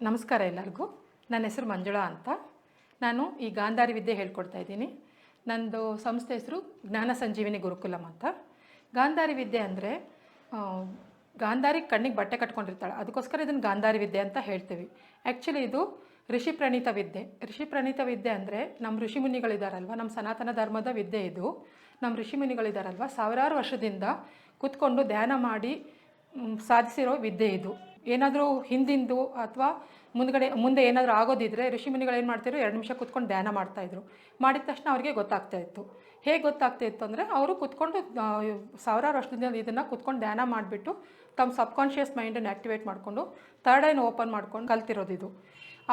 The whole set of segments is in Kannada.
ನಮಸ್ಕಾರ ಎಲ್ಲರಿಗೂ. ನನ್ನ ಹೆಸರು ಮಂಜುಳಾ ಅಂತ. ನಾನು ಈ ಗಾಂಧಾರಿ ವಿದ್ಯೆ ಹೇಳ್ಕೊಡ್ತಾ ಇದ್ದೀನಿ. ನನ್ನದು ಸಂಸ್ಥೆ ಹೆಸರು ಜ್ಞಾನ ಸಂಜೀವಿನಿ ಗುರುಕುಲಂ ಅಂತ. ಗಾಂಧಾರಿ ವಿದ್ಯೆ ಅಂದರೆ ಗಾಂಧಾರಿ ಕಣ್ಣಿಗೆ ಬಟ್ಟೆ ಕಟ್ಕೊಂಡಿರ್ತಾಳೆ, ಅದಕ್ಕೋಸ್ಕರ ಇದನ್ನು ಗಾಂಧಾರಿ ವಿದ್ಯೆ ಅಂತ ಹೇಳ್ತೀವಿ. ಆ್ಯಕ್ಚುಲಿ ಇದು ಋಷಿ ಪ್ರಣೀತ ವಿದ್ಯೆ. ಋಷಿ ಪ್ರಣೀತ ವಿದ್ಯೆ ಅಂದರೆ ನಮ್ಮ ಋಷಿಮುನಿಗಳಿದ್ದಾರಲ್ವ, ನಮ್ಮ ಸನಾತನ ಧರ್ಮದ ವಿದ್ಯೆ ಇದು. ನಮ್ಮ ಋಷಿಮುನಿಗಳಿದ್ದಾರಲ್ವ, ಸಾವಿರಾರು ವರ್ಷದಿಂದ ಕೂತ್ಕೊಂಡು ಧ್ಯಾನ ಮಾಡಿ ಸಾಧಿಸಿರೋ ವಿದ್ಯೆ ಇದು. ಏನಾದರೂ ಹಿಂದಿಂದು ಅಥವಾ ಮುಂದೆ ಏನಾದರೂ ಆಗೋದಿದ್ರೆ ಋಷಿಮುನಿಗಳು ಏನು ಮಾಡ್ತಿದ್ರು, 2 ನಿಮಿಷ ಕೂತ್ಕೊಂಡು ಧ್ಯಾನ ಮಾಡ್ತಾಯಿದ್ರು. ಮಾಡಿದ ತಕ್ಷಣ ಅವ್ರಿಗೆ ಗೊತ್ತಾಗ್ತಾಯಿತ್ತು. ಹೇಗೆ ಗೊತ್ತಾಗ್ತಾಯಿತ್ತು ಅಂದರೆ, ಅವರು ಕೂತ್ಕೊಂಡು ಸಾವಿರಾರು ವರ್ಷದಿಂದ ಇದನ್ನು ಕೂತ್ಕೊಂಡು ಧ್ಯಾನ ಮಾಡಿಬಿಟ್ಟು ತಮ್ಮ ಸಬ್ಕಾನ್ಷಿಯಸ್ ಮೈಂಡನ್ನು ಆ್ಯಕ್ಟಿವೇಟ್ ಮಾಡಿಕೊಂಡು ಥರ್ಡ್ ಐನ ಓಪನ್ ಮಾಡ್ಕೊಂಡು ಕಲ್ತಿರೋದು ಇದು.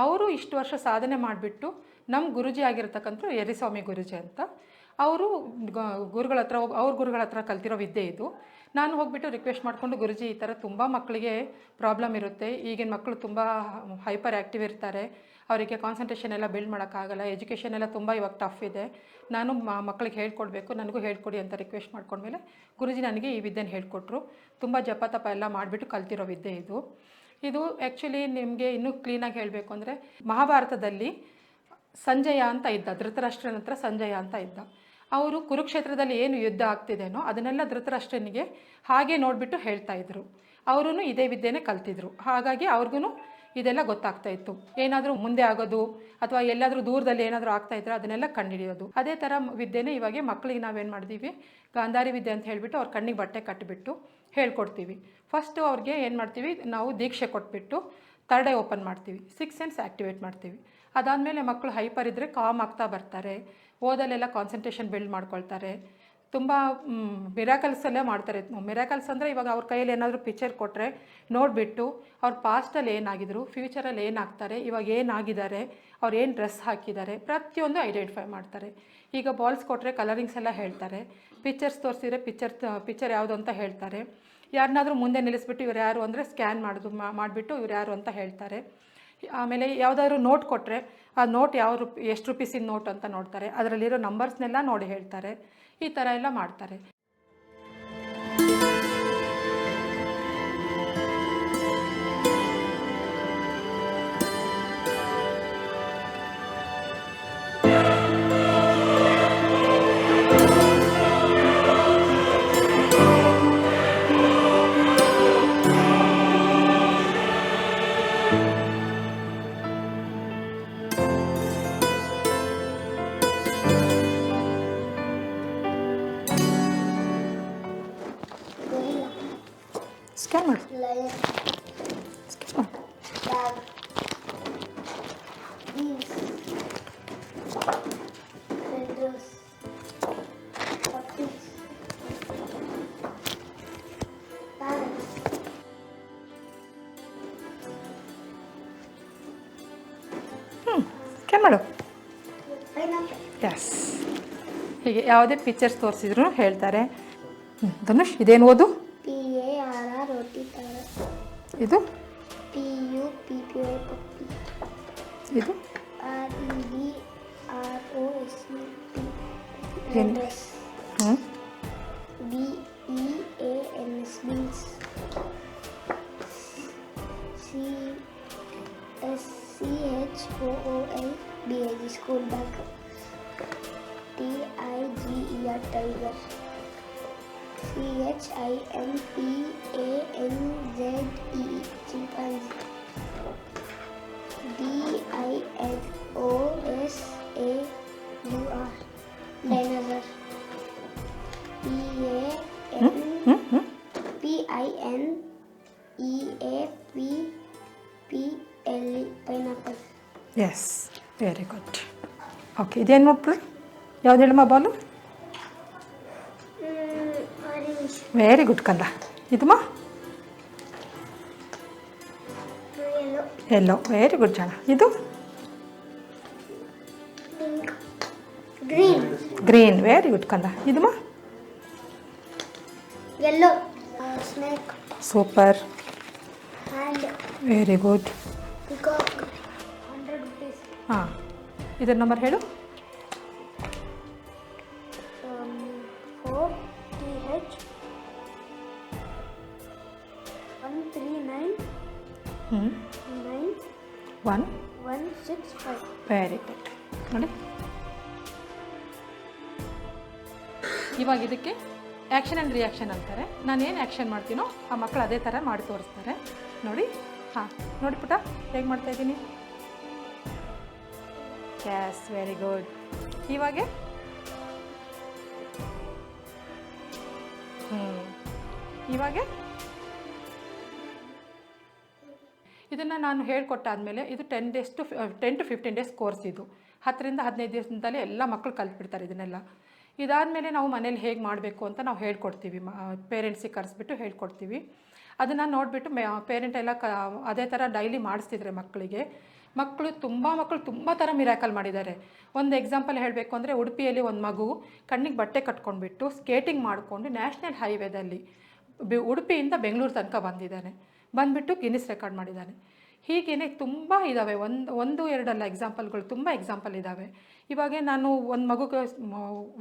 ಅವರು ಇಷ್ಟು ವರ್ಷ ಸಾಧನೆ ಮಾಡಿಬಿಟ್ಟು ನಮ್ಮ ಗುರುಜಿ ಆಗಿರ್ತಕ್ಕಂಥ ಯರಿಸ್ವಾಮಿ ಗುರುಜಿ ಅಂತ, ಅವರು ಗುರುಗಳ ಹತ್ರ ಕಲ್ತಿರೋ ವಿದ್ಯೆ ಇದು. ನಾನು ಹೋಗ್ಬಿಟ್ಟು ರಿಕ್ವೆಸ್ಟ್ ಮಾಡಿಕೊಂಡು, ಗುರುಜಿ ಈ ಥರ ತುಂಬ ಮಕ್ಕಳಿಗೆ ಪ್ರಾಬ್ಲಮ್ ಇರುತ್ತೆ, ಈಗಿನ ಮಕ್ಕಳು ತುಂಬ ಹೈಪರ್ ಆ್ಯಕ್ಟಿವ್ ಇರ್ತಾರೆ, ಅವರಿಗೆ ಕಾನ್ಸಂಟ್ರೇಷನ್ ಎಲ್ಲ ಬಿಲ್ಡ್ ಮಾಡೋಕ್ಕಾಗಲ್ಲ, ಎಜುಕೇಷನ್ ಎಲ್ಲ ತುಂಬ ಇವಾಗ ಟಫ್ ಇದೆ, ನಾನು ಮಕ್ಕಳಿಗೆ ಹೇಳ್ಕೊಡ್ಬೇಕು, ನನಗೂ ಹೇಳ್ಕೊಡಿ ಅಂತ ರಿಕ್ವೆಸ್ಟ್ ಮಾಡ್ಕೊಂಡ್ಮೇಲೆ ಗುರುಜಿ ನನಗೆ ಈ ವಿದ್ಯೆನ ಹೇಳ್ಕೊಟ್ರು. ತುಂಬ ಜಪ ತಪ ಎಲ್ಲ ಮಾಡಿಬಿಟ್ಟು ಕಲ್ತಿರೋ ವಿದ್ಯೆ ಇದು. ಇದು ಆ್ಯಕ್ಚುಲಿ ನಿಮಗೆ ಇನ್ನೂ ಕ್ಲೀನಾಗಿ ಹೇಳಬೇಕು ಅಂದರೆ, ಮಹಾಭಾರತದಲ್ಲಿ ಸಂಜಯ ಅಂತ ಇದ್ದ, ಧೃತರಾಷ್ಟ್ರನ ಹತ್ರ ಸಂಜಯ ಅಂತ ಇದ್ದ. ಅವರು ಕುರುಕ್ಷೇತ್ರದಲ್ಲಿ ಏನು ಯುದ್ಧ ಆಗ್ತಿದೆನೋ ಅದನ್ನೆಲ್ಲ ಧೃತರಾಷ್ಟ್ರನಿಗೆ ಹಾಗೆ ನೋಡಿಬಿಟ್ಟು ಹೇಳ್ತಾಯಿದ್ರು. ಅವರೂ ಇದೇ ವಿದ್ಯೆನೇ ಕಲ್ತಿದ್ರು. ಹಾಗಾಗಿ ಅವ್ರಿಗೂ ಇದೆಲ್ಲ ಗೊತ್ತಾಗ್ತಾ ಇತ್ತು. ಏನಾದರೂ ಮುಂದೆ ಆಗೋದು ಅಥವಾ ಎಲ್ಲಾದರೂ ದೂರದಲ್ಲಿ ಏನಾದರೂ ಆಗ್ತಾಯಿದ್ರೆ ಅದನ್ನೆಲ್ಲ ಕಂಡುಹಿಡಿಯೋದು. ಅದೇ ಥರ ವಿದ್ಯೆನೇ ಇವಾಗ ಮಕ್ಕಳಿಗೆ ನಾವೇನು ಮಾಡಿದ್ದೀವಿ, ಗಾಂಧಾರಿ ವಿದ್ಯೆ ಅಂತ ಹೇಳಿಬಿಟ್ಟು ಅವ್ರ ಕಣ್ಣಿಗೆ ಬಟ್ಟೆ ಕಟ್ಟಿಬಿಟ್ಟು ಹೇಳ್ಕೊಡ್ತೀವಿ. ಫಸ್ಟು ಅವ್ರಿಗೆ ಏನು ಮಾಡ್ತೀವಿ, ನಾವು ದೀಕ್ಷೆ ಕೊಟ್ಬಿಟ್ಟು ಥರ್ಡ್ ಐ ಓಪನ್ ಮಾಡ್ತೀವಿ, 6 ಸೆನ್ಸ್ ಆ್ಯಕ್ಟಿವೇಟ್ ಮಾಡ್ತೀವಿ. ಅದಾದಮೇಲೆ ಮಕ್ಕಳು ಹೈಪರ್ ಇದ್ದರೆ ಕಾಮ್ ಆಗ್ತಾ ಬರ್ತಾರೆ, ಓದಲ್ಲೆಲ್ಲ ಕಾನ್ಸಂಟ್ರೇಷನ್ ಬಿಲ್ಡ್ ಮಾಡ್ಕೊಳ್ತಾರೆ, ತುಂಬ ಮಿರಾಕಲ್ಸಲ್ಲೇ ಮಾಡ್ತಾರೆ. ಮಿರಾಕಲ್ಸ್ ಅಂದರೆ ಇವಾಗ ಅವ್ರ ಕೈಯಲ್ಲಿ ಏನಾದರೂ ಪಿಕ್ಚರ್ ಕೊಟ್ಟರೆ ನೋಡಿಬಿಟ್ಟು ಅವ್ರ ಪಾಸ್ಟಲ್ಲಿ ಏನಾಗಿದ್ರು, ಫ್ಯೂಚರಲ್ಲಿ ಏನಾಗ್ತಾರೆ, ಇವಾಗ ಏನಾಗಿದ್ದಾರೆ, ಅವ್ರು ಏನು ಡ್ರೆಸ್ ಹಾಕಿದ್ದಾರೆ, ಪ್ರತಿಯೊಂದು ಐಡೆಂಟಿಫೈ ಮಾಡ್ತಾರೆ. ಈಗ ಬಾಲ್ಸ್ ಕೊಟ್ಟರೆ ಕಲರಿಂಗ್ಸ್ ಎಲ್ಲ ಹೇಳ್ತಾರೆ, ಪಿಕ್ಚರ್ಸ್ ತೋರಿಸಿದ್ರೆ ಪಿಕ್ಚರ್ ಯಾವುದು ಅಂತ ಹೇಳ್ತಾರೆ. ಯಾರನ್ನಾದರೂ ಮುಂದೆ ನಿಲ್ಲಿಸ್ಬಿಟ್ಟು ಇವ್ರು ಯಾರು ಅಂದರೆ ಸ್ಕ್ಯಾನ್ ಮಾಡಿಬಿಟ್ಟು ಇವ್ರು ಯಾರು ಅಂತ ಹೇಳ್ತಾರೆ. ಆಮೇಲೆ ಯಾವುದಾದ್ರು ನೋಟ್ ಕೊಟ್ಟರೆ ಆ ನೋಟ್ ಎಷ್ಟು ರೂಪೀಸಿನ ನೋಟ್ ಅಂತ ನೋಡ್ತಾರೆ, ಅದರಲ್ಲಿರೋ ನಂಬರ್ಸ್ನೆಲ್ಲ ನೋಡಿ ಹೇಳ್ತಾರೆ. ಈ ಥರ ಎಲ್ಲ ಮಾಡ್ತಾರೆ. ಸ್ಕ್ಯಾನ್ ಮಾಡು. ಸ್ಕ್ಯಾನ್ ಮಾಡು. ಎಸ್, ಹೀಗೆ ಯಾವುದೇ ಪಿಕ್ಚರ್ಸ್ ತೋರಿಸಿದ್ರು ಹೇಳ್ತಾರೆ. ಧನುಷ್, ಇದೇನು ಓದು? ಇದು ಇದು school bag. TIGER tiger. CHIMPANZE chimpanzee. DINOSAUR dinosaur. PINEAPPLE pineapple. Yes, very good. Okay, ಇದೇನು ನೋಡ್ತೀವಿ? ಯಾವ್ದು ಹೇಳಮ್ಮ ಬಾಲು? ವೆರಿ ಗುಡ್ ಕಂದ. ಇದಮ್ಮ ಎಲ್ಲೋ. ವೆರಿ ಗುಡ್ ಜನ. ಇದು ಗ್ರೀನ್. ವೆರಿ ಗುಡ್ ಕಂದ. ಇದಮ್ಮ yellow. Snake. Super. Very good. Peacock. 100 rupees. ಹಾಂ, ಇದರ ನಂಬರ್ ಹೇಳು. 4TH 139 9 1 1 6 5. Very good. ನೋಡಿ, ಇವಾಗ ಇದಕ್ಕೆ ಆ್ಯಕ್ಷನ್ ಆ್ಯಂಡ್ ರಿಯಾಕ್ಷನ್ ಅಂತಾರೆ. ನಾನು ಏನು ಆ್ಯಕ್ಷನ್ ಮಾಡ್ತೀನೋ ಆ ಮಕ್ಕಳು ಅದೇ ಥರ ಮಾಡಿ ತೋರಿಸ್ತಾರೆ. ನೋಡಿ, ಹಾಂ ನೋಡಿ ಪುಟ, ಹೇಗೆ ಮಾಡ್ತಾಯಿದ್ದೀನಿ. Yes, very good. ಇವಾಗ ಇವಾಗ ಇದನ್ನು ನಾನು ಹೇಳ್ಕೊಟ್ಟಾದಮೇಲೆ ಇದು 10 to 15 ಡೇಸ್ ಕೋರ್ಸ್. ಇದು 10 ರಿಂದ 15 ದಿವಸದಿಂದಲೇ ಎಲ್ಲ ಮಕ್ಕಳು ಕಲ್ತ್ಬಿಡ್ತಾರೆ ಇದನ್ನೆಲ್ಲ. ಇದಾದಮೇಲೆ ನಾವು ಮನೇಲಿ ಹೇಗೆ ಮಾಡಬೇಕು ಅಂತ ನಾವು ಹೇಳ್ಕೊಡ್ತೀವಿ, ಪೇರೆಂಟ್ಸಿಗೆ ಕರೆಸ್ಬಿಟ್ಟು ಹೇಳ್ಕೊಡ್ತೀವಿ. ಅದನ್ನು ನೋಡಿಬಿಟ್ಟು ಪೇರೆಂಟ್ ಎಲ್ಲ ಅದೇ ಥರ ಡೈಲಿ ಮಾಡಿಸ್ತಿದ್ರೆ ಮಕ್ಕಳು ತುಂಬ ಥರ ಮಿರಾಕಲ್ ಮಾಡಿದ್ದಾರೆ. ಒಂದು ಎಕ್ಸಾಂಪಲ್ ಹೇಳಬೇಕು ಅಂದರೆ, ಉಡುಪಿಯಲ್ಲಿ ಒಂದು ಮಗು ಕಣ್ಣಿಗೆ ಬಟ್ಟೆ ಕಟ್ಕೊಂಡ್ಬಿಟ್ಟು ಸ್ಕೇಟಿಂಗ್ ಮಾಡಿಕೊಂಡು ನ್ಯಾಷನಲ್ ಹೈವೇದಲ್ಲಿ ಉಡುಪಿಯಿಂದ ಬೆಂಗಳೂರು ತನಕ ಬಂದುಬಿಟ್ಟು ಗಿನ್ನಿಸ್ ರೆಕಾರ್ಡ್ ಮಾಡಿದ್ದಾನೆ. ಹೀಗೇ ತುಂಬ ಇದ್ದಾವೆ, ಒಂದು ಎರಡಲ್ಲ ಎಕ್ಸಾಂಪಲ್ಗಳು, ತುಂಬ ಎಕ್ಸಾಂಪಲ್ ಇದ್ದಾವೆ. ಇವಾಗ ನಾನು ಒಂದು ಮಗುಗೆ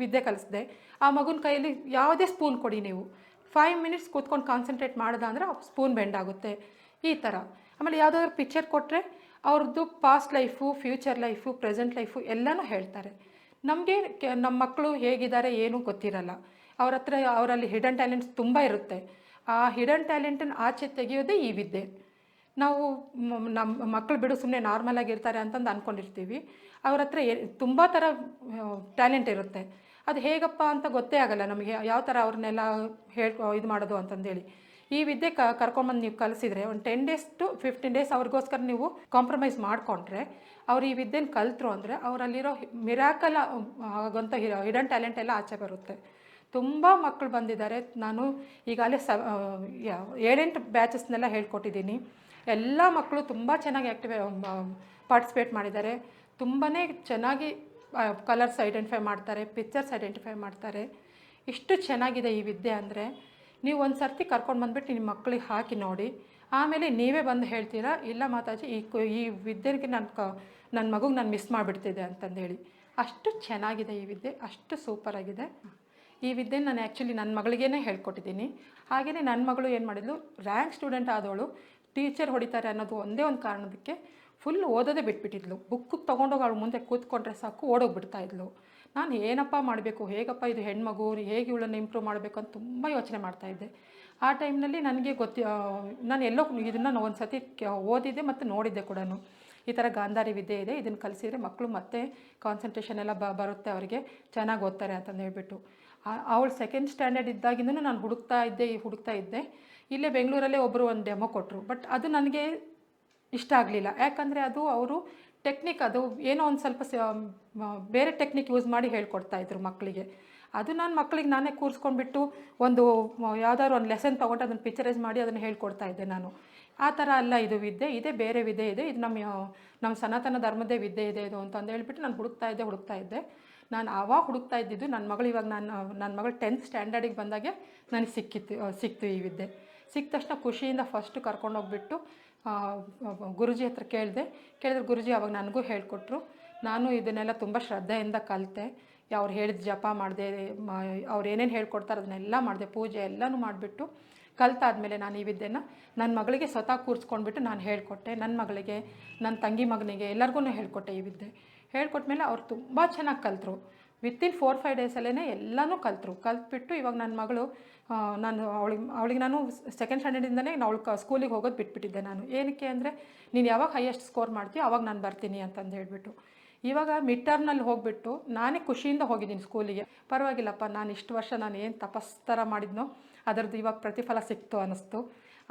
ವಿದ್ಯೆ ಕಲಿಸಿದೆ. ಆ ಮಗುನ ಕೈಯಲ್ಲಿ ಯಾವುದೇ ಸ್ಪೂನ್ ಕೊಡಿ, ನೀವು 5 ಮಿನಿಟ್ಸ್ ಕೂತ್ಕೊಂಡು ಕಾನ್ಸಂಟ್ರೇಟ್ ಮಾಡ್ದೆ ಅಂದರೆ ಸ್ಪೂನ್ ಬೆಂಡ್ ಆಗುತ್ತೆ, ಈ ಥರ. ಆಮೇಲೆ ಯಾವುದಾದ್ರೂ ಪಿಕ್ಚರ್ ಕೊಟ್ಟರೆ ಅವ್ರದ್ದು past life, future life, present life ಎಲ್ಲನೂ ಹೇಳ್ತಾರೆ. ನಮಗೆ ನಮ್ಮ ಮಕ್ಕಳು ಹೇಗಿದ್ದಾರೆ ಏನೂ ಗೊತ್ತಿರಲ್ಲ. ಅವರಲ್ಲಿ ಹಿಡನ್ ಟ್ಯಾಲೆಂಟ್ಸ್ ತುಂಬ ಇರುತ್ತೆ. ಆ ಹಿಡನ್ ಟ್ಯಾಲೆಂಟನ್ನು ಆಚೆ ತೆಗೆಯೋದೇ ಈ ವಿದ್ಯೆ. ನಾವು ನಮ್ಮ ಮಕ್ಕಳು ಬಿಡು ಸುಮ್ಮನೆ ನಾರ್ಮಲಾಗಿರ್ತಾರೆ ಅಂತಂದು ಅಂದ್ಕೊಂಡಿರ್ತೀವಿ. ಅವ್ರ ಹತ್ರ ತುಂಬ ಥರ ಟ್ಯಾಲೆಂಟ್ ಇರುತ್ತೆ. ಅದು ಹೇಗಪ್ಪ ಅಂತ ಗೊತ್ತೇ ಆಗಲ್ಲ ನಮಗೆ, ಯಾವ ಥರ ಅವ್ರನ್ನೆಲ್ಲ ಇದು ಮಾಡೋದು ಅಂತಂದೇಳಿ. ಈ ವಿದ್ಯೆ ಕರ್ಕೊಂಬಂದು ನೀವು ಕಲಿಸಿದ್ರೆ ಒಂದು 10 days to 15 days ಅವ್ರಿಗೋಸ್ಕರ ನೀವು ಕಾಂಪ್ರಮೈಸ್ ಮಾಡಿಕೊಂಡ್ರೆ, ಅವ್ರು ಈ ವಿದ್ಯೆನ ಕಲ್ತರು ಅಂದರೆ ಅವರಲ್ಲಿರೋ ಮಿರಾಕಲ್ ಆಗೋಂಥ ಹಿಡನ್ ಟ್ಯಾಲೆಂಟ್ ಎಲ್ಲ ಆಚೆ ಬರುತ್ತೆ. ತುಂಬ ಮಕ್ಕಳು ಬಂದಿದ್ದಾರೆ. ನಾನು ಈಗಾಗಲೇ 7-8 ಬ್ಯಾಚಸ್ನೆಲ್ಲ ಹೇಳ್ಕೊಟ್ಟಿದ್ದೀನಿ. ಎಲ್ಲ ಮಕ್ಕಳು ತುಂಬ ಚೆನ್ನಾಗಿ ಪಾರ್ಟಿಸಿಪೇಟ್ ಮಾಡಿದ್ದಾರೆ. ತುಂಬಾ ಚೆನ್ನಾಗಿ ಕಲರ್ಸ್ ಐಡೆಂಟಿಫೈ ಮಾಡ್ತಾರೆ, ಪಿಕ್ಚರ್ಸ್ ಐಡೆಂಟಿಫೈ ಮಾಡ್ತಾರೆ. ಇಷ್ಟು ಚೆನ್ನಾಗಿದೆ ಈ ವಿದ್ಯೆ ಅಂದರೆ, ನೀವು ಒಂದು ಸರ್ತಿ ಕರ್ಕೊಂಡು ಬಂದುಬಿಟ್ಟು ನಿಮ್ಮ ಮಕ್ಕಳಿಗೆ ಹಾಕಿ ನೋಡಿ, ಆಮೇಲೆ ನೀವೇ ಬಂದು ಹೇಳ್ತೀರಾ, ಇಲ್ಲ ಮಾತಾಜಿ ಈ ವಿದ್ಯೆಗೆ ನನ್ನ ಮಗುಗೆ ನಾನು ಮಿಸ್ ಮಾಡಿಬಿಡ್ತಿದ್ದೆ ಅಂತಂದೇಳಿ. ಅಷ್ಟು ಚೆನ್ನಾಗಿದೆ ಈ ವಿದ್ಯೆ, ಅಷ್ಟು ಸೂಪರಾಗಿದೆ ಈ ವಿದ್ಯೆ. ನಾನು ಆ್ಯಕ್ಚುಲಿ ನನ್ನ ಮಗಳಿಗೇ ಹೇಳ್ಕೊಟ್ಟಿದ್ದೀನಿ. ಹಾಗೆಯೇ ನನ್ನ ಮಗಳು ಏನು ಮಾಡಿದ್ಲು, ರ್ಯಾಂಕ್ ಸ್ಟೂಡೆಂಟ್ ಆದವಳು ಟೀಚರ್ ಹೊಡಿತಾರೆ ಅನ್ನೋದು ಒಂದೇ ಒಂದು ಕಾರಣದಕ್ಕೆ ಫುಲ್ ಓದೋದೇ ಬಿಟ್ಬಿಟ್ಟಿದ್ಲು. ಬುಕ್ಕಿಗೆ ತೊಗೊಂಡೋಗಿ ಅವಳು ಮುಂದೆ ಕೂತ್ಕೊಂಡ್ರೆ ಸಾಕು ಓಡೋಗ್ಬಿಡ್ತಾಯಿದ್ಲು. ನಾನು ಏನಪ್ಪ ಮಾಡಬೇಕು, ಹೇಗಪ್ಪ ಇದು ಹೆಣ್ಮಗು, ಹೇಗೆ ಇವಳನ್ನು ಇಂಪ್ರೂವ್ ಮಾಡಬೇಕು ಅಂತ ತುಂಬ ಯೋಚನೆ ಮಾಡ್ತಾಯಿದ್ದೆ. ಆ ಟೈಮ್ನಲ್ಲಿ ನನಗೆ ನಾನು ಎಲ್ಲೋ ಇದನ್ನು ಒಂದು ಸತಿ ಓದಿದ್ದೆ ಮತ್ತು ನೋಡಿದ್ದೆ ಕೂಡ. ಈ ಥರ ಗಾಂಧಾರಿ ವಿದ್ಯೆ ಇದೆ, ಇದನ್ನು ಕಲಿಸಿದರೆ ಮಕ್ಕಳು ಮತ್ತೆ ಕಾನ್ಸಂಟ್ರೇಷನ್ ಎಲ್ಲ ಬರುತ್ತೆ, ಅವರಿಗೆ ಚೆನ್ನಾಗಿ ಓದ್ತಾರೆ ಅಂತಂದು ಹೇಳ್ಬಿಟ್ಟು. ಅವಳು 2nd ಸ್ಟ್ಯಾಂಡರ್ಡ್ ಇದ್ದಾಗಿಂದನೂ ನಾನು ಹುಡುಕ್ತಾ ಇದ್ದೆ. ಇಲ್ಲೇ ಬೆಂಗಳೂರಲ್ಲೇ ಒಬ್ಬರು ಒಂದು ಡೆಮೋ ಕೊಟ್ಟರು. ಬಟ್ ಅದು ನನಗೆ ಇಷ್ಟ ಆಗಲಿಲ್ಲ. ಯಾಕಂದರೆ ಅವರು ಟೆಕ್ನಿಕ್, ಅದು ಏನೋ ಒಂದು ಸ್ವಲ್ಪ ಬೇರೆ ಟೆಕ್ನಿಕ್ ಯೂಸ್ ಮಾಡಿ ಹೇಳ್ಕೊಡ್ತಾಯಿದ್ರು ಮಕ್ಕಳಿಗೆ. ಅದು ನಾನು ಮಕ್ಕಳಿಗೆ ನಾನೇ ಕೂರಿಸ್ಕೊಂಡ್ಬಿಟ್ಟು ಒಂದು ಯಾವುದಾದ್ರು ಒಂದು ಲೆಸನ್ ತೊಗೊಂಡು ಅದನ್ನು ಪಿಕ್ಚರೈಸ್ ಮಾಡಿ ಅದನ್ನು ಹೇಳ್ಕೊಡ್ತಾ ಇದ್ದೆ ನಾನು. ಆ ಥರ ಅಲ್ಲ ಇದು ವಿದ್ಯೆ, ಇದೇ ಬೇರೆ ವಿದ್ಯೆ ಇದೆ, ಇದು ನಮ್ಮ ಸನಾತನ ಧರ್ಮದೇ ವಿದ್ಯೆ ಇದೆ ಇದು ಅಂತಂದು ಹೇಳ್ಬಿಟ್ಟು ನಾನು ಹುಡುಕ್ತಾ ಇದ್ದೆ. ನಾನು ಆವಾಗ ಹುಡುಕ್ತಾ ಇದ್ದಿದ್ದು ನನ್ನ ಮಗಳು, ಇವಾಗ ನನ್ನ ಮಗಳು 10th ಸ್ಟ್ಯಾಂಡರ್ಡಿಗೆ ಬಂದಾಗೆ ನನಗೆ ಸಿಕ್ತು ಈ ವಿದ್ಯೆ. ಸಿಕ್ಕ ತಕ್ಷಣ ಖುಷಿಯಿಂದ ಫಸ್ಟು ಕರ್ಕೊಂಡೋಗ್ಬಿಟ್ಟು ಗುರುಜಿ ಹತ್ರ ಕೇಳಿದ್ರೆ ಗುರುಜಿ ಅವಾಗ ನನಗೂ ಹೇಳಿಕೊಟ್ರು. ನಾನು ಇದನ್ನೆಲ್ಲ ತುಂಬ ಶ್ರದ್ಧೆಯಿಂದ ಕಲಿತೆ. ಅವ್ರು ಹೇಳಿದ ಜಪ ಮಾಡಿದೆ, ಅವ್ರು ಏನೇನು ಹೇಳ್ಕೊಡ್ತಾರೆ ಅದನ್ನೆಲ್ಲ ಮಾಡಿದೆ, ಪೂಜೆ ಎಲ್ಲನೂ ಮಾಡಿಬಿಟ್ಟು ಕಲ್ತಾದ್ಮೇಲೆ ನಾನು ಈ ವಿದ್ಯೆನ ನನ್ನ ಮಗಳಿಗೆ ಸ್ವತಃ ಕೂರಿಸ್ಕೊಂಡ್ಬಿಟ್ಟು ನಾನು ಹೇಳಿಕೊಟ್ಟೆ. ನನ್ನ ಮಗಳಿಗೆ, ನನ್ನ ತಂಗಿ ಮಗನಿಗೆ ಎಲ್ಲರಿಗೂ ಹೇಳ್ಕೊಟ್ಟೆ ಈ ವಿದ್ಯೆ. ಹೇಳ್ಕೊಟ್ಮೇಲೆ ಅವ್ರು ತುಂಬ ಚೆನ್ನಾಗಿ ಕಲಿತರು. ವಿತಿನ್ 4-5 ಡೇಸಲ್ಲೇ ಎಲ್ಲನೂ ಕಲ್ತ್ಬಿಟ್ಟು ಇವಾಗ ನನ್ನ ಮಗಳು, ಅವಳಿಗೆ ನಾನು 2nd ಸ್ಟ್ಯಾಂಡರ್ಡಿಂದನೇ ಅವಳು ಸ್ಕೂಲಿಗೆ ಹೋಗೋದು ಬಿಟ್ಬಿಟ್ಟಿದ್ದೆ ನಾನು. ಏನಕ್ಕೆ ಅಂದರೆ, ನೀನು ಯಾವಾಗ ಹೈಯೆಸ್ಟ್ ಸ್ಕೋರ್ ಮಾಡ್ತೀಯೋ ಅವಾಗ ನಾನು ಬರ್ತೀನಿ ಅಂತಂದು ಹೇಳ್ಬಿಟ್ಟು. ಇವಾಗ ಮಿಡ್ ಟರ್ಮ್ನಲ್ಲಿ ಹೋಗಿಬಿಟ್ಟು ನಾನೇ ಖುಷಿಯಿಂದ ಹೋಗಿದ್ದೀನಿ ಸ್ಕೂಲಿಗೆ. ಪರವಾಗಿಲ್ಲಪ್ಪ, ನಾನು ಇಷ್ಟು ವರ್ಷ ನಾನು ಏನು ತಪಸ್ತರ ಮಾಡಿದ್ನೋ ಅದರದ್ದು ಇವಾಗ ಪ್ರತಿಫಲ ಸಿಕ್ತು ಅನ್ನಿಸ್ತು.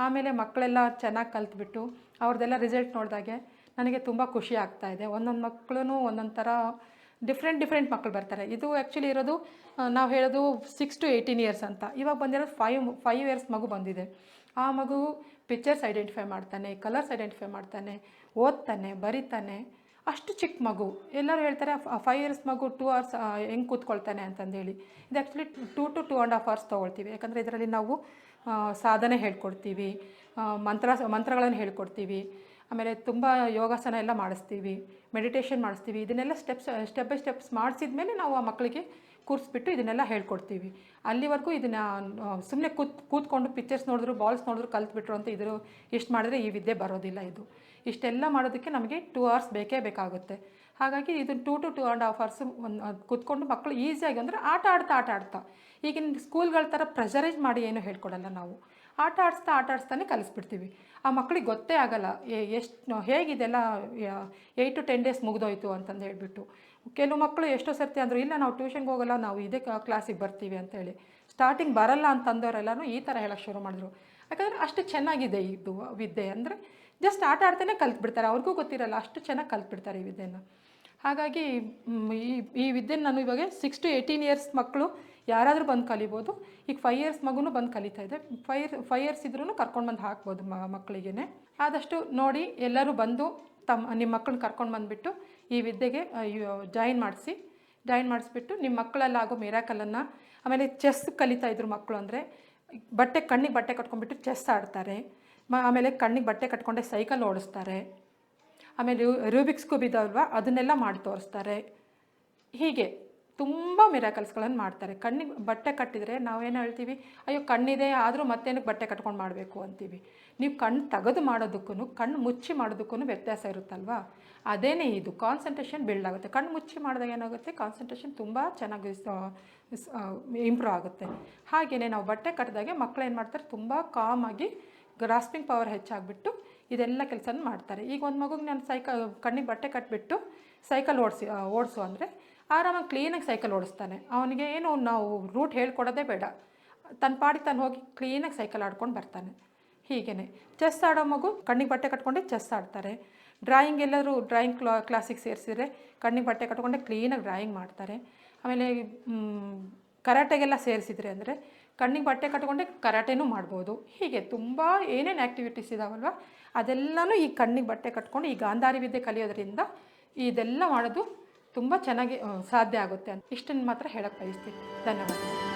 ಆಮೇಲೆ ಮಕ್ಕಳೆಲ್ಲ ಚೆನ್ನಾಗಿ ಕಲ್ತ್ಬಿಟ್ಟು ಅವ್ರದ್ದೆಲ್ಲ ರಿಸಲ್ಟ್ ನೋಡಿದಾಗೆ ನನಗೆ ತುಂಬ ಖುಷಿ ಆಗ್ತಾಯಿದೆ. ಒಂದೊಂದು ಮಕ್ಕಳು ಒಂದೊಂದು ಥರ ಡಿಫ್ರೆಂಟ್ ಮಕ್ಕಳು ಬರ್ತಾರೆ. ಇದು ಆ್ಯಕ್ಚುಲಿ ಇರೋದು ನಾವು ಹೇಳೋದು 6 to 18 years ಅಂತ. ಇವಾಗ ಬಂದಿರೋದು 5 years ಮಗು ಬಂದಿದೆ. ಆ ಮಗು ಪಿಕ್ಚರ್ಸ್ ಐಡೆಂಟಿಫೈ ಮಾಡ್ತಾನೆ, ಕಲರ್ಸ್ ಐಡೆಂಟಿಫೈ ಮಾಡ್ತಾನೆ, ಓದ್ತಾನೆ, ಬರೀತಾನೆ. ಅಷ್ಟು ಚಿಕ್ಕ ಮಗು. ಎಲ್ಲರೂ ಹೇಳ್ತಾರೆ 5 years ಮಗು 2 hours ಹೆಂಗೆ ಕೂತ್ಕೊಳ್ತಾನೆ ಅಂತಂದೇಳಿ. ಇದು ಆ್ಯಕ್ಚುಲಿ 2 to 2.5 hours ತೊಗೊಳ್ತೀವಿ. ಯಾಕಂದರೆ ಇದರಲ್ಲಿ ನಾವು ಸಾಧನೆ ಹೇಳ್ಕೊಡ್ತೀವಿ, ಮಂತ್ರಗಳನ್ನು ಹೇಳ್ಕೊಡ್ತೀವಿ, ಆಮೇಲೆ ತುಂಬ ಯೋಗಾಸನ ಎಲ್ಲ ಮಾಡಿಸ್ತೀವಿ, ಮೆಡಿಟೇಷನ್ ಮಾಡಿಸ್ತೀವಿ. ಇದನ್ನೆಲ್ಲ ಸ್ಟೆಪ್ ಬೈ ಸ್ಟೆಪ್ಸ್ ಮಾಡಿಸಿದ ಮೇಲೆ ನಾವು ಆ ಮಕ್ಕಳಿಗೆ ಕೂರಿಸ್ಬಿಟ್ಟು ಇದನ್ನೆಲ್ಲ ಹೇಳ್ಕೊಡ್ತೀವಿ. ಅಲ್ಲಿವರೆಗೂ ಇದನ್ನು ಸುಮ್ಮನೆ ಕೂತ್ಕೊಂಡು ಪಿಕ್ಚರ್ಸ್ ನೋಡಿದ್ರು ಬಾಲ್ಸ್ ನೋಡಿದ್ರು ಕಲ್ತ್ಬಿಟ್ರು ಅಂತ ಇಷ್ಟು ಮಾಡಿದ್ರೆ ಈ ವಿದ್ಯೆ ಬರೋದಿಲ್ಲ. ಇಷ್ಟೆಲ್ಲ ಮಾಡೋದಕ್ಕೆ ನಮಗೆ 2 hours ಬೇಕೇ ಬೇಕಾಗುತ್ತೆ. ಹಾಗಾಗಿ ಇದು 2 to 2.5 hours ಕೂತ್ಕೊಂಡು ಮಕ್ಕಳು ಈಸಿಯಾಗಿ ಅಂದರೆ ಆಟ ಆಡ್ತಾ ಈಗಿನ ಸ್ಕೂಲ್ಗಳ ಥರ ಪ್ರೆಷರೈಸ್ ಮಾಡಿ ಏನು ಹೇಳ್ಕೊಡಲ್ಲ ನಾವು. ಆಟ ಆಡಿಸ್ತಾನೆ ಕಲಿಸ್ಬಿಡ್ತೀವಿ. ಆ ಮಕ್ಕಳಿಗೆ ಗೊತ್ತೇ ಆಗಲ್ಲ ಎಷ್ಟು ಹೇಗಿದೆಲ್ಲ 8 to 10 days ಮುಗಿದೋಯ್ತು ಅಂತಂದು ಹೇಳ್ಬಿಟ್ಟು. ಕೆಲವು ಮಕ್ಕಳು ಎಷ್ಟೋ ಸರ್ತಿ ಅಂದರು ಇಲ್ಲ ನಾವು ಟ್ಯೂಷನ್ಗೆ ಹೋಗಲ್ಲ, ನಾವು ಇದೇ ಕ್ಲಾಸಿಗೆ ಬರ್ತೀವಿ ಅಂತೇಳಿ. ಸ್ಟಾರ್ಟಿಂಗ್ ಬರಲ್ಲ ಅಂತಂದವರೆಲ್ಲನೂ ಈ ಥರ ಹೇಳೋಕ್ಕೆ ಶುರು ಮಾಡಿದ್ರು. ಯಾಕಂದರೆ ಅಷ್ಟು ಚೆನ್ನಾಗಿದೆ ಇದು ವಿದ್ಯೆ. ಅಂದರೆ ಜಸ್ಟ್ ಆಟ ಆಡ್ತಾನೆ ಕಲ್ತ್ಬಿಡ್ತಾರೆ, ಅವ್ರಿಗೂ ಗೊತ್ತಿರಲ್ಲ, ಅಷ್ಟು ಚೆನ್ನಾಗಿ ಕಲ್ತ್ಬಿಡ್ತಾರೆ ಈ ವಿದ್ಯೆನ. ಹಾಗಾಗಿ ಈ ವಿದ್ಯೆನ ನಾನು ಇವಾಗ 6 to 18 years ಮಕ್ಕಳು ಯಾರಾದರೂ ಬಂದು ಕಲಿಬೋದು. ಈಗ 5 years ಮಗುನೂ ಬಂದು ಕಲಿತಾ ಇದೆ. 5 years ಇದ್ರೂ ಕರ್ಕೊಂಡು ಬಂದು ಹಾಕ್ಬೋದು ಮಕ್ಕಳಿಗೆ. ಆದಷ್ಟು ನೋಡಿ ಎಲ್ಲರೂ ಬಂದು ನಿಮ್ಮ ಮಕ್ಕಳನ್ನ ಕರ್ಕೊಂಡು ಬಂದುಬಿಟ್ಟು ಈ ವಿದ್ಯೆಗೆ ಜಾಯಿನ್ ಮಾಡಿಸ್ಬಿಟ್ಟು ನಿಮ್ಮ ಮಕ್ಕಳೆಲ್ಲ ಆಗೋ ಮಿರಾಕಲನ್ನು. ಆಮೇಲೆ ಚೆಸ್ ಕಲಿತಾ ಇದ್ರು ಮಕ್ಕಳು. ಅಂದರೆ ಕಣ್ಣಿಗೆ ಬಟ್ಟೆ ಕಟ್ಕೊಂಡ್ಬಿಟ್ಟು ಚೆಸ್ ಆಡ್ತಾರೆ. ಆಮೇಲೆ ಕಣ್ಣಿಗೆ ಬಟ್ಟೆ ಕಟ್ಕೊಂಡೆ ಸೈಕಲ್ ಓಡಿಸ್ತಾರೆ. ಆಮೇಲೆ ರೂಬಿಕ್ಸ್ ಕ್ಯೂಬ್ ಇದಾವಲ್ವ ಅದನ್ನೆಲ್ಲ ಮಾಡಿ ತೋರಿಸ್ತಾರೆ. ಹೀಗೆ ತುಂಬ ಮಿರಾಕಲ್ಸ್ಗಳನ್ನು ಮಾಡ್ತಾರೆ. ಕಣ್ಣಿಗೆ ಬಟ್ಟೆ ಕಟ್ಟಿದರೆ ನಾವೇನು ಹೇಳ್ತೀವಿ, ಅಯ್ಯೋ ಕಣ್ಣಿದೆ ಆದರೂ ಮತ್ತೇನಕ್ಕೆ ಬಟ್ಟೆ ಕಟ್ಕೊಂಡು ಮಾಡಬೇಕು ಅಂತೀವಿ. ನೀವು ಕಣ್ಣು ತೆಗೆದು ಮಾಡೋದಕ್ಕೂ ಕಣ್ಣು ಮುಚ್ಚಿ ಮಾಡೋದಕ್ಕೂ ವ್ಯತ್ಯಾಸ ಇರುತ್ತಲ್ವ. ಅದೇನೇ ಇದು ಕಾನ್ಸಂಟ್ರೇಷನ್ ಬಿಲ್ಡ್ ಆಗುತ್ತೆ. ಕಣ್ಣು ಮುಚ್ಚಿ ಮಾಡಿದಾಗ ಏನಾಗುತ್ತೆ, ಕಾನ್ಸಂಟ್ರೇಷನ್ ತುಂಬ ಚೆನ್ನಾಗಿ ಇಂಪ್ರೂವ್ ಆಗುತ್ತೆ. ಹಾಗೆಯೇ ನಾವು ಬಟ್ಟೆ ಕಟ್ಟಿದಾಗೆ ಮಕ್ಕಳು ಏನು ಮಾಡ್ತಾರೆ, ತುಂಬ ಕಾಮಾಗಿ ಗ್ರಾಸ್ಪಿಂಗ್ ಪವರ್ ಹೆಚ್ಚಾಗಿಬಿಟ್ಟು ಇದೆಲ್ಲ ಕೆಲಸನ ಮಾಡ್ತಾರೆ. ಈಗ ಒಂದು ಮಗುಗೆ ನಾನು ಕಣ್ಣಿಗೆ ಬಟ್ಟೆ ಕಟ್ಟಿಬಿಟ್ಟು ಸೈಕಲ್ ಓಡಿಸು ಅಂದರೆ ಆರಾಮಾಗಿ ಕ್ಲೀನಾಗಿ ಸೈಕಲ್ ಓಡಿಸ್ತಾನೆ. ಅವನಿಗೆ ಏನು ನಾವು ರೂಟ್ ಹೇಳ್ಕೊಡೋದೇ ಬೇಡ, ತನ್ನ ಪಾಡಿಗೆ ತಾನು ಹೋಗಿ ಕ್ಲೀನಾಗಿ ಸೈಕಲ್ ಆಡ್ಕೊಂಡು ಬರ್ತಾನೆ. ಹೀಗೇ ಚೆಸ್ ಆಡೋ ಮಗು ಕಣ್ಣಿಗೆ ಬಟ್ಟೆ ಕಟ್ಕೊಂಡೆ ಚೆಸ್ ಆಡ್ತಾರೆ. ಡ್ರಾಯಿಂಗ್ ಎಲ್ಲರೂ ಡ್ರಾಯಿಂಗ್ ಕ್ಲಾಸಿಗೆ ಸೇರಿಸಿದ್ರೆ ಕಣ್ಣಿಗೆ ಬಟ್ಟೆ ಕಟ್ಕೊಂಡೆ ಕ್ಲೀನಾಗಿ ಡ್ರಾಯಿಂಗ್ ಮಾಡ್ತಾರೆ. ಆಮೇಲೆ ಕರಾಟೆಗೆಲ್ಲ ಸೇರಿಸಿದ್ರೆ ಅಂದರೆ ಕಣ್ಣಿಗೆ ಬಟ್ಟೆ ಕಟ್ಕೊಂಡೆ ಕರಾಟೆನೂ ಮಾಡ್ಬೋದು. ಹೀಗೆ ತುಂಬ ಏನೇನು ಆ್ಯಕ್ಟಿವಿಟೀಸ್ ಇದಾವಲ್ವ ಅದೆಲ್ಲನೂ ಈ ಕಣ್ಣಿಗೆ ಬಟ್ಟೆ ಕಟ್ಕೊಂಡು ಈ ಗಾಂಧಾರಿ ವಿದ್ಯೆ ಕಲಿಯೋದ್ರಿಂದ ಇದೆಲ್ಲ ಮಾಡೋದು ತುಂಬ ಚೆನ್ನಾಗಿ ಸಾಧ್ಯ ಆಗುತ್ತೆ ಅಂತ ಇಷ್ಟನ್ನು ಮಾತ್ರ ಹೇಳಕ್ಕೆ ಬಯಸ್ತೀನಿ. ಧನ್ಯವಾದ.